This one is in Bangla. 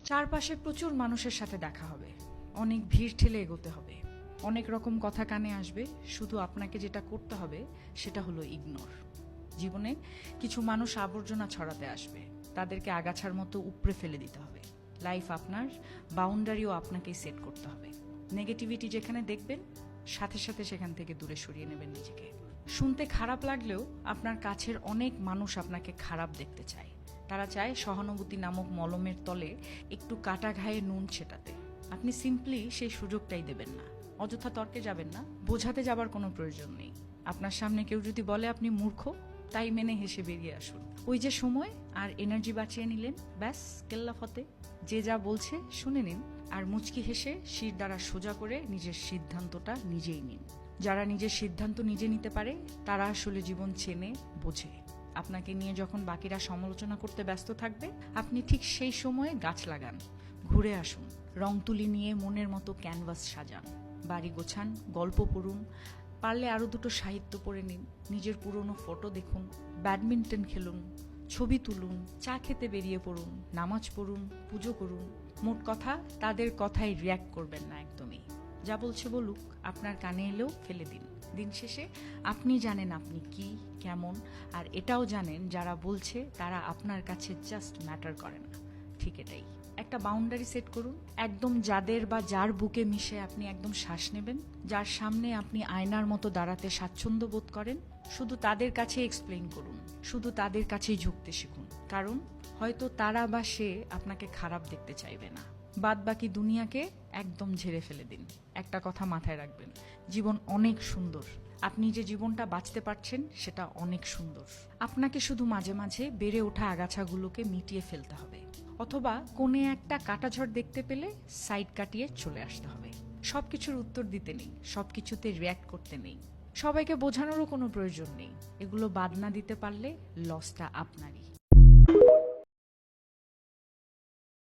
চারপাশে প্রচুর মানুষের সাথে দেখা হবে, অনেক ভিড় ঠেলে এগোতে হবে, অনেক রকম কথা কানে আসবে। শুধু আপনাকে যেটা করতে হবে সেটা হলো ইগনোর। জীবনে কিছু মানুষ আবর্জনা ছড়াতে আসবে, তাদেরকে আগাছার মতো উপড়ে ফেলে দিতে হবে। লাইফ আপনার, বাউন্ডারিও আপনাকেই সেট করতে হবে। নেগেটিভিটি যেখানে দেখবেন, সাথে সাথে সেখান থেকে দূরে সরিয়ে নেবেন নিজেকে। শুনতে খারাপ লাগলেও আপনার কাছের অনেক মানুষ আপনাকে খারাপ দেখতে চায়। তারা চায় সহানুভূতি নামক মলমের তলে একটু কাটা ঘায়ে নুন ছেটাতে। আপনি সিম্পলি সেই সুযোগটাই দেবেন না। অযথা তর্কে যাবেন না, বোঝাতে যাবার কোনো প্রয়োজন নেই। আপনার সামনে কেউ যদি বলে আপনি মূর্খ, তাই মেনে হেসে বেরিয়ে আসুন। ওই যে সময় আর এনার্জি বাঁচিয়ে নিলেন, ব্যাস কেল্লা ফতে। যে যা বলছে শুনে নিন, আর মুচকি হেসে শির দ্বারা সোজা করে নিজের সিদ্ধান্তটা নিজেই নিন। যারা নিজের সিদ্ধান্ত নিজে নিতে পারে তারা আসলে জীবন চেনে, বোঝে। আপনাকে নিয়ে যখন বাকিরা সমালোচনা করতে ব্যস্ত থাকবে, আপনি ঠিক সেই সময়ে গাছ লাগান, ঘুরে আসুন, রং তুলি নিয়ে মনের মতো ক্যানভাস সাজান, বাড়ি গোছান, গল্প পড়ুন, পারলে আরও দুটো সাহিত্য পড়ে নিন, নিজের পুরনো ফটো দেখুন, ব্যাডমিন্টন খেলুন, ছবি তুলুন, চা খেতে বেরিয়ে পড়ুন, নামাজ পড়ুন, পুজো করুন। মোট কথা, তাদের কথায় রিয়্যাক্ট করবেন না একদমই। যা বলছে বলুক, আপনার কানে এলেও ফেলে দিন। দিন শেষে আপনি জানেন আপনি কি, কেমন, আর এটাও জানেন যারা বলছে তারা আপনার কাছে জাস্ট ম্যাটার করে না। ঠিক এটাই। একটা বাউন্ডারি সেট করুন, একদম যাদের বা যার বুকে মিশে আপনি একদম শ্বাস নেবেন, যার সামনে আপনি আয়নার মতো দাঁড়াতে স্বাচ্ছন্দ্য বোধ করেন, শুধু তাদের কাছে এক্সপ্লেইন করুন, শুধু তাদের কাছেই ঝুঁকতে শিখুন। কারণ হয়তো তারা বা সে আপনাকে খারাপ দেখতে চাইবে না। বাদ বাকি দুনিয়াকে একদম ঝেড়ে ফেলে দিন। একটা কথা মাথায় রাখবেন, জীবন অনেক সুন্দর। আপনি যে জীবনটা বাঁচতে পারছেন সেটা অনেক সুন্দর। আপনাকে শুধু মাঝে মাঝে বেড়ে ওঠা আগাছাগুলোকে মিটিয়ে ফেলতে হবে, অথবা কোণে একটা কাটাঝড় দেখতে পেলে সাইড কাটিয়ে চলে আসতে হবে। সবকিছুর উত্তর দিতে নেই, সবকিছুতে রিয়্যাক্ট করতে নেই, সবাইকে বোঝানোরও কোনো প্রয়োজন নেই। এগুলো বাদ না দিতে পারলে লসটা আপনারই।